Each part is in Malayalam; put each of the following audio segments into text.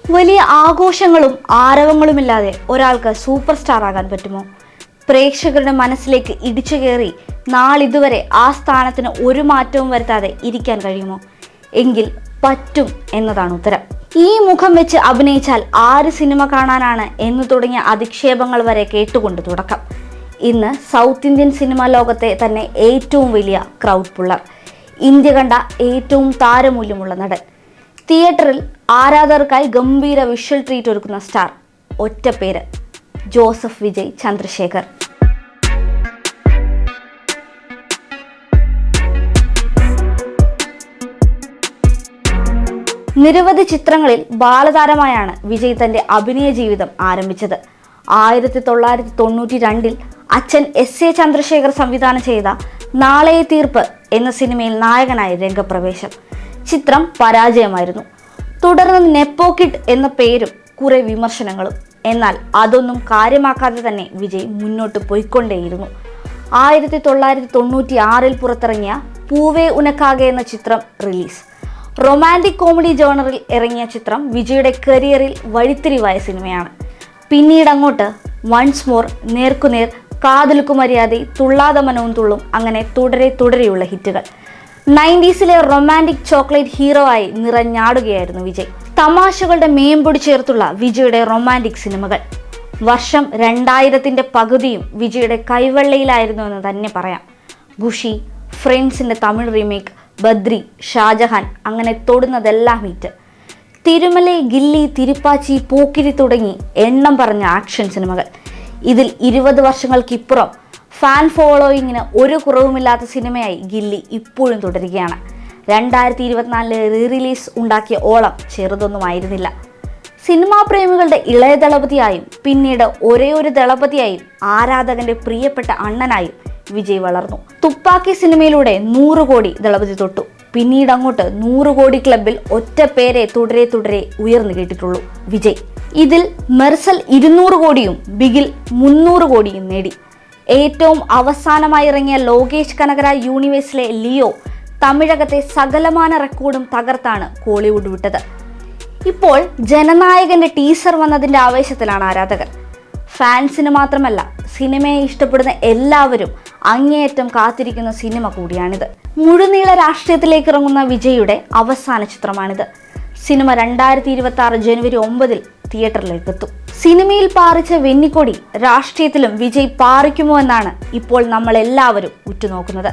വലിയ ആഘോഷങ്ങളും ആരവങ്ങളുമില്ലാതെ ഒരാൾക്ക് സൂപ്പർ സ്റ്റാർ ആകാൻ പറ്റുമോ? പ്രേക്ഷകരുടെ മനസ്സിലേക്ക് ഇടിച്ചു കയറി നാളിതുവരെ ആ സ്ഥാനത്തിന് ഒരു മാറ്റവും വരുത്താതെ ഇരിക്കാൻ കഴിയുമോ? എങ്കിൽ പറ്റും എന്നതാണ് ഉത്തരം. ഈ മുഖം വെച്ച് അഭിനയിച്ചാൽ ആര് സിനിമ കാണാനാണ് എന്ന് തുടങ്ങിയ അധിക്ഷേപങ്ങൾ വരെ കേട്ടുകൊണ്ട് തുടക്കം. ഇന്ന് സൗത്ത് ഇന്ത്യൻ സിനിമാ ലോകത്തെ തന്നെ ഏറ്റവും വലിയ ക്രൗഡ് പുള്ളർ, ഇന്ത്യ കണ്ട ഏറ്റവും താരമൂല്യമുള്ള നടൻ, തിയേറ്ററിൽ ആരാധകർക്കായി ഗംഭീര വിഷ്വൽ ട്രീറ്റ് ഒരുക്കുന്ന സ്റ്റാർ, ഒറ്റ പേര് ജോസഫ് വിജയ് ചന്ദ്രശേഖർ. നിരവധി ചിത്രങ്ങളിൽ ബാലതാരമായാണ് വിജയ് തന്റെ അഭിനയ ജീവിതം ആരംഭിച്ചത്. 1992 അച്ഛൻ എസ് എ ചന്ദ്രശേഖർ സംവിധാനം ചെയ്ത നാളെ തീർപ്പ് എന്ന സിനിമയിൽ നായകനായി രംഗപ്രവേശം. ചിത്രം പരാജയമായിരുന്നു. തുടർന്ന് നെപ്പോ കിഡ് എന്ന പേരും കുറെ വിമർശനങ്ങളും. എന്നാൽ അതൊന്നും കാര്യമാക്കാതെ തന്നെ വിജയ് മുന്നോട്ട് പോയിക്കൊണ്ടേയിരുന്നു. 1996 പുറത്തിറങ്ങിയ പൂവേ ഉനക്കാകെ എന്ന ചിത്രം റിലീസ്. റൊമാൻറ്റിക് കോമഡി ജോണറിൽ ഇറങ്ങിയ ചിത്രം വിജയുടെ കരിയറിൽ വഴിത്തിരിവായ സിനിമയാണ്. പിന്നീട് അങ്ങോട്ട് വൺസ് മോർ, നേർക്കുനേർ, കാതലുക്കു മര്യാദ, തുള്ളാതെ മനവും തുള്ളും, അങ്ങനെ തുടരെയുള്ള ഹിറ്റുകൾ. 90s റൊമാൻറ്റിക് ചോക്ലേറ്റ് ഹീറോ ആയി നിറഞ്ഞാടുകയായിരുന്നു വിജയ്. തമാശകളുടെ മേമ്പൊടി ചേർത്തുള്ള വിജയുടെ റൊമാൻറ്റിക് സിനിമകൾ. വർഷം 2000 പകുതിയും വിജയുടെ കൈവെള്ളയിലായിരുന്നു എന്ന് തന്നെ പറയാം. ഖുഷി, ഫ്രണ്ട്സിന്റെ തമിഴ് റീമേക്ക്, ബദ്രി, ഷാജഹാൻ, അങ്ങനെ തൊടുന്നതെല്ലാം ഹിറ്റ്. തിരുമലൈ, ഗില്ലി, തിരുപ്പാച്ചി, പോക്കിരി തുടങ്ങി എണ്ണം പറഞ്ഞ ആക്ഷൻ സിനിമകൾ. ഇതിൽ 20 വർഷങ്ങൾക്കിപ്പുറം ഫാൻ ഫോളോയിങ്ങിന് ഒരു കുറവുമില്ലാത്ത സിനിമയായി ഗില്ലി ഇപ്പോഴും തുടരുകയാണ്. 2024 റീ റിലീസ് ഉണ്ടാക്കിയ ഓളം ചെറുതൊന്നുമായിരുന്നില്ല. സിനിമാ പ്രേമികളുടെ ഇളയ ദളപതിയായും പിന്നീട് ഒരേ ഒരു ദളപതിയായും ആരാധകന്റെ പ്രിയപ്പെട്ട അണ്ണനായും വിജയ് വളർന്നു. തുപ്പാക്കി സിനിമയിലൂടെ 100 കോടി ദളപതി തൊട്ടു. പിന്നീട് അങ്ങോട്ട് 100 കോടി ക്ലബിൽ ഒറ്റ പേരെ തുടരെ ഉയർന്നു കേട്ടിട്ടുള്ളൂ വിജയ്. ഇതിൽ മെർസൽ 200 കോടിയും ബിഗിൽ 300 കോടിയും നേടി. ഏറ്റവും അവസാനമായി ഇറങ്ങിയ ലോകേഷ് കനകരാജ് യൂണിവേഴ്സിലെ ലിയോ തമിഴകത്തെ സകലമാന റെക്കോർഡും തകർത്താണ് കോളിവുഡ് വിട്ടത്. ഇപ്പോൾ ജനനായകന്റെ ടീസർ വന്നതിന്റെ ആവേശത്തിലാണ് ആരാധകർ. ഫാൻസിന് മാത്രമല്ല, സിനിമയെ ഇഷ്ടപ്പെടുന്ന എല്ലാവരും അങ്ങേയറ്റം കാത്തിരിക്കുന്ന സിനിമ കൂടിയാണിത്. മുഴുനീള രാഷ്ട്രീയത്തിലേക്ക് ഇറങ്ങുന്ന വിജയുടെ അവസാന ചിത്രമാണിത്. സിനിമ 2026 ജനുവരി 9 തിയേറ്ററിലേക്ക് എത്തും. സിനിമയിൽ പാറിച്ച വെന്നിക്കൊടി രാഷ്ട്രീയത്തിലും വിജയ് പാറിക്കുമോ എന്നാണ് ഇപ്പോൾ നമ്മൾ എല്ലാവരും ഉറ്റുനോക്കുന്നത്.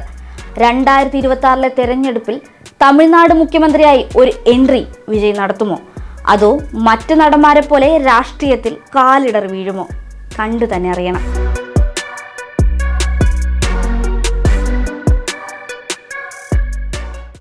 2026 തെരഞ്ഞെടുപ്പിൽ തമിഴ്നാട് മുഖ്യമന്ത്രിയായി ഒരു എൻട്രി വിജയ് നടത്തുമോ? അതോ മറ്റു നടന്മാരെ പോലെ രാഷ്ട്രീയത്തിൽ കാലിടറി വീഴുമോ? കണ്ടു തന്നെ അറിയണം.